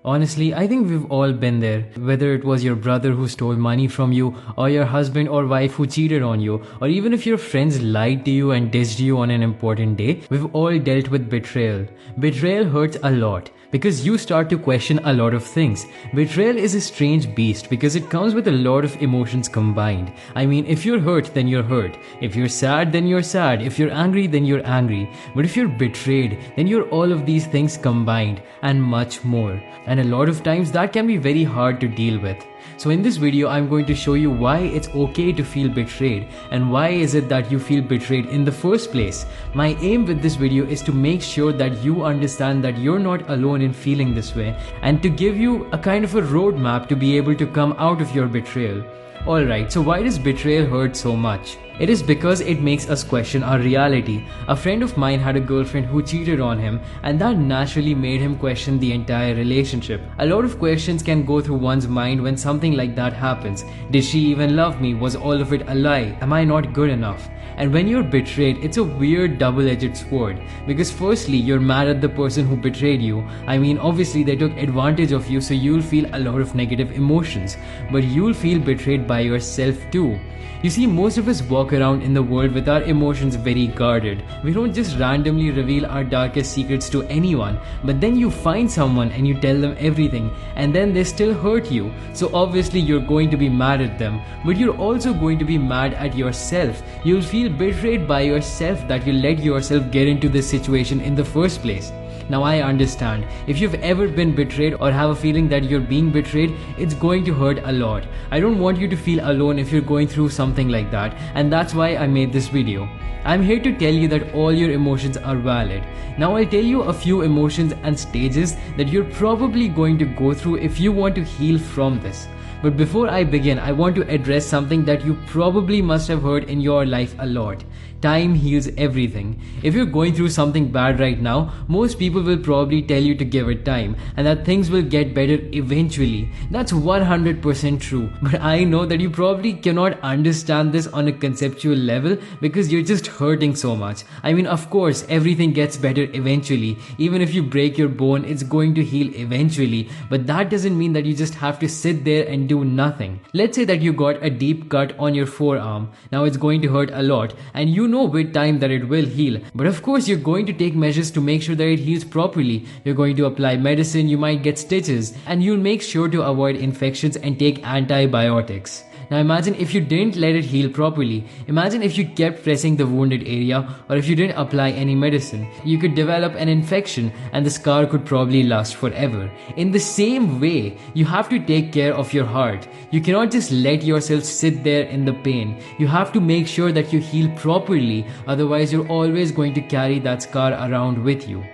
Honestly, I think we've all been there. Whether it was your brother who stole money from you, or your husband or wife who cheated on you, or even if your friends lied to you and dissed you on an important day, we've all dealt with betrayal. Betrayal hurts a lot because you start to question a lot of things. Betrayal is a strange beast because it comes with a lot of emotions combined. I mean, if you're hurt, then you're hurt. If you're sad, then you're sad. If you're angry, then you're angry. But if you're betrayed, then you're all of these things combined and much more. And a lot of times that can be very hard to deal with. So in this video, I'm going to show you why it's okay to feel betrayed and why is it that you feel betrayed in the first place. My aim with this video is to make sure that you understand that you're not alone in feeling this way and to give you a kind of a roadmap to be able to come out of your betrayal. Alright, so why does betrayal hurt so much? It is because it makes us question our reality. A friend of mine had a girlfriend who cheated on him, and that naturally made him question the entire relationship. A lot of questions can go through one's mind when something like that happens. Did she even love me? Was all of it a lie? Am I not good enough? And when you're betrayed, it's a weird double-edged sword. Because firstly, you're mad at the person who betrayed you. I mean, obviously they took advantage of you, so you'll feel a lot of negative emotions. But you'll feel betrayed by yourself too. You see, most of us walk around in the world with our emotions very guarded. We don't just randomly reveal our darkest secrets to anyone, but then you find someone and you tell them everything, and then they still hurt you. So obviously you're going to be mad at them, but you're also going to be mad at yourself. You'll feel betrayed by yourself that you let yourself get into this situation in the first place. Now I understand, if you've ever been betrayed or have a feeling that you're being betrayed, it's going to hurt a lot. I don't want you to feel alone if you're going through something like that, and that's why I made this video. I'm here to tell you that all your emotions are valid. Now I'll tell you a few emotions and stages that you're probably going to go through if you want to heal from this. But before I begin, I want to address something that you probably must have heard in your life a lot. Time heals everything. If you're going through something bad right now, most people will probably tell you to give it time and that things will get better eventually. That's 100% true. But I know that you probably cannot understand this on a conceptual level because you're just hurting so much. I mean, of course, everything gets better eventually. Even if you break your bone, it's going to heal eventually. But that doesn't mean that you just have to sit there and do nothing. Let's say that you got a deep cut on your forearm. Now it's going to hurt a lot and you know with time that it will heal, but of course you're going to take measures to make sure that it heals properly. You're going to apply medicine, you might get stitches, and you'll make sure to avoid infections and take antibiotics. Now imagine if you didn't let it heal properly. Imagine if you kept pressing the wounded area or if you didn't apply any medicine. You could develop an infection and the scar could probably last forever. In the same way, you have to take care of your heart. You cannot just let yourself sit there in the pain. You have to make sure that you heal properly, otherwise you're always going to carry that scar around with you.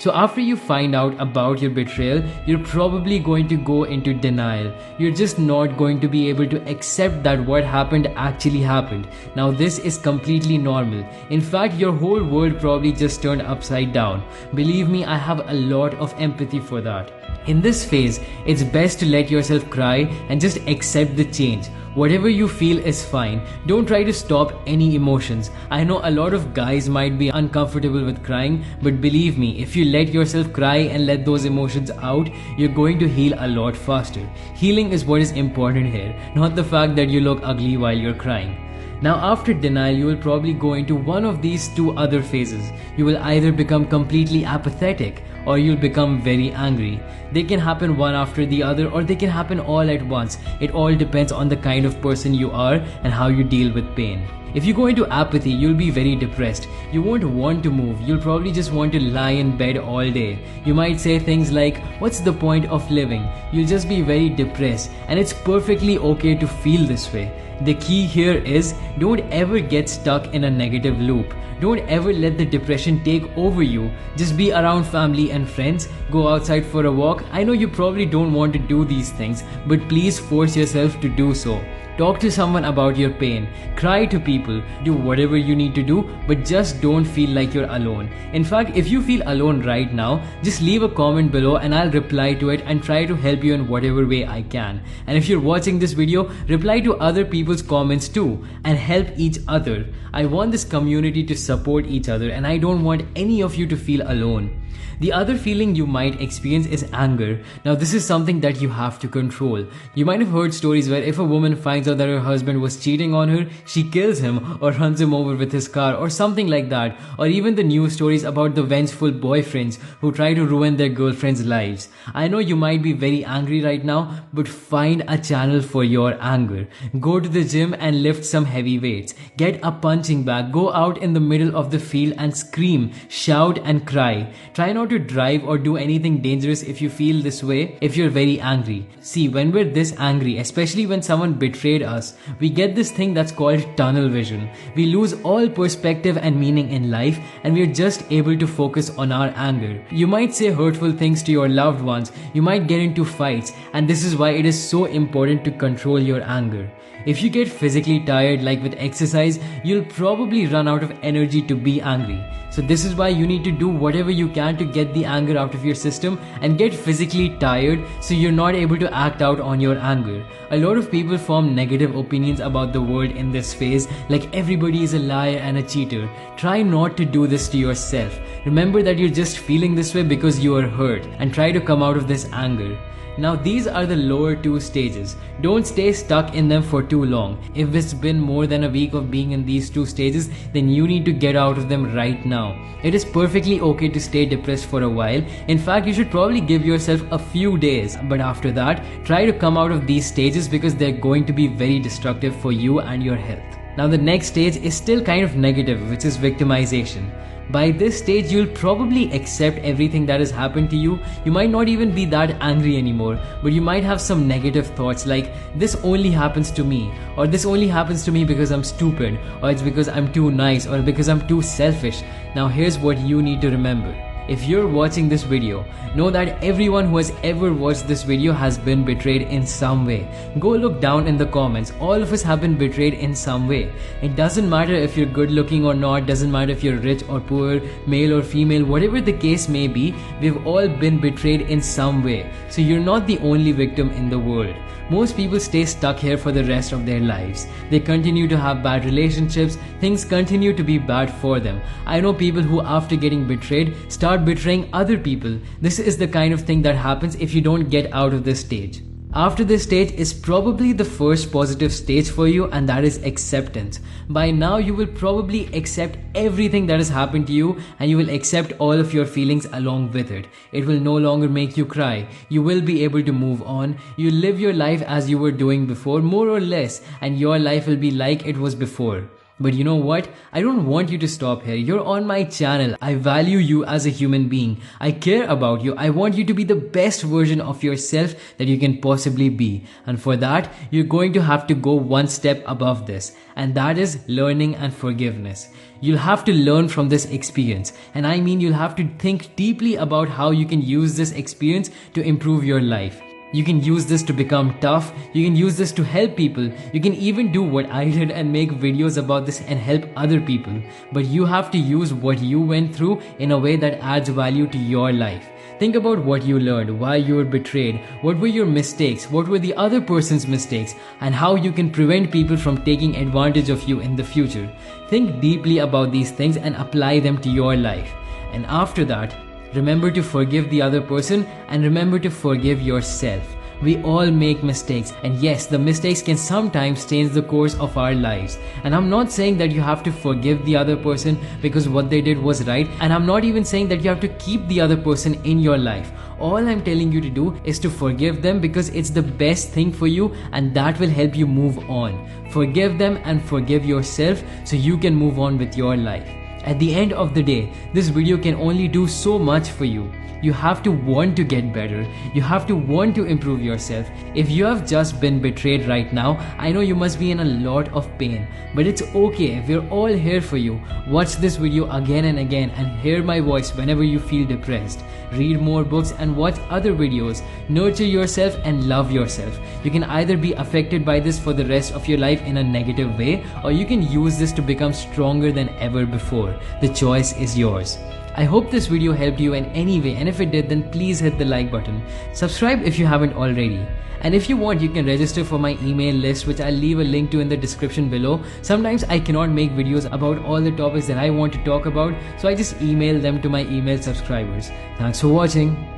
So after you find out about your betrayal, you're probably going to go into denial. You're just not going to be able to accept that what happened actually happened. Now this is completely normal. In fact, your whole world probably just turned upside down. Believe me, I have a lot of empathy for that. In this phase, it's best to let yourself cry and just accept the change. Whatever you feel is fine. Don't try to stop any emotions. I know a lot of guys might be uncomfortable with crying, but believe me, if you let yourself cry and let those emotions out, you're going to heal a lot faster. Healing is what is important here, not the fact that you look ugly while you're crying. Now after denial, you will probably go into one of these two other phases. You will either become completely apathetic or you'll become very angry. They can happen one after the other or they can happen all at once. It all depends on the kind of person you are and how you deal with pain. If you go into apathy, you'll be very depressed. You won't want to move. You'll probably just want to lie in bed all day. You might say things like, what's the point of living? You'll just be very depressed, and it's perfectly okay to feel this way. The key here is don't ever get stuck in a negative loop. Don't ever let the depression take over you. Just be around family and friends. Go outside for a walk. I know you probably don't want to do these things, but please force yourself to do so. Talk to someone about your pain. Cry to people. Do whatever you need to do, but just don't feel like you're alone. In fact, if you feel alone right now, just leave a comment below and I'll reply to it and try to help you in whatever way I can. And if you're watching this video, reply to other people's comments too and help each other. I want this community to support each other and I don't want any of you to feel alone. The other feeling you might experience is anger. Now this is something that you have to control. You might have heard stories where if a woman finds out that her husband was cheating on her, she kills him or runs him over with his car or something like that. Or even the news stories about the vengeful boyfriends who try to ruin their girlfriends' lives. I know you might be very angry right now, but find a channel for your anger. Go to the gym and lift some heavy weights. Get a punching bag. Go out in the middle of the field and scream, shout and cry. Try not to drive or do anything dangerous if you feel this way, if you're very angry. See, when we're this angry, especially when someone betrayed us, we get this thing that's called tunnel vision. We lose all perspective and meaning in life, and we're just able to focus on our anger. You might say hurtful things to your loved ones, you might get into fights, and this is why it is so important to control your anger. If you get physically tired like with exercise, you'll probably run out of energy to be angry. So this is why you need to do whatever you can to get the anger out of your system and get physically tired so you're not able to act out on your anger. A lot of people form negative opinions about the world in this phase, like everybody is a liar and a cheater. Try not to do this to yourself. Remember that you're just feeling this way because you are hurt, and try to come out of this anger. Now these are the lower two stages. Don't stay stuck in them for too long. If it's been more than a week of being in these two stages, then you need to get out of them right now. It is perfectly okay to stay depressed for a while. In fact, you should probably give yourself a few days. But after that, try to come out of these stages because they're going to be very destructive for you and your health. Now the next stage is still kind of negative, which is victimization. By this stage, you'll probably accept everything that has happened to you. You might not even be that angry anymore, but you might have some negative thoughts like, this only happens to me, or this only happens to me because I'm stupid, or it's because I'm too nice, or because I'm too selfish. Now here's what you need to remember. If you're watching this video, know that everyone who has ever watched this video has been betrayed in some way. Go look down in the comments. All of us have been betrayed in some way. It doesn't matter if you're good looking or not, doesn't matter if you're rich or poor, male or female, whatever the case may be, we've all been betrayed in some way. So you're not the only victim in the world. Most people stay stuck here for the rest of their lives. They continue to have bad relationships, things continue to be bad for them. I know people who after getting betrayed start betraying other people. This is the kind of thing that happens if you don't get out of this stage. After this stage is probably the first positive stage for you, and that is acceptance. By now you will probably accept everything that has happened to you, and you will accept all of your feelings along with it. It will no longer make you cry. You will be able to move on. You live your life as you were doing before, more or less, and your life will be like it was before. But you know what? I don't want you to stop here. You're on my channel. I value you as a human being. I care about you. I want you to be the best version of yourself that you can possibly be. And for that, you're going to have to go one step above this. And that is learning and forgiveness. You'll have to learn from this experience. And I mean, you'll have to think deeply about how you can use this experience to improve your life. You can use this to become tough, you can use this to help people, you can even do what I did and make videos about this and help other people. But you have to use what you went through in a way that adds value to your life. Think about what you learned, why you were betrayed, what were your mistakes, what were the other person's mistakes, and how you can prevent people from taking advantage of you in the future. Think deeply about these things and apply them to your life. And after that, remember to forgive the other person and remember to forgive yourself. We all make mistakes, and yes, the mistakes can sometimes change the course of our lives. And I'm not saying that you have to forgive the other person because what they did was right, and I'm not even saying that you have to keep the other person in your life. All I'm telling you to do is to forgive them because it's the best thing for you, and that will help you move on. Forgive them and forgive yourself so you can move on with your life. At the end of the day, this video can only do so much for you. You have to want to get better. You have to want to improve yourself. If you have just been betrayed right now, I know you must be in a lot of pain. But it's okay, we're all here for you. Watch this video again and again and hear my voice whenever you feel depressed. Read more books and watch other videos. Nurture yourself and love yourself. You can either be affected by this for the rest of your life in a negative way, or you can use this to become stronger than ever before. The choice is yours. I hope this video helped you in any way, and if it did, then please hit the like button. Subscribe if you haven't already. And if you want, you can register for my email list, which I'll leave a link to in the description below. Sometimes I cannot make videos about all the topics that I want to talk about, so I just email them to my email subscribers. Thanks for watching.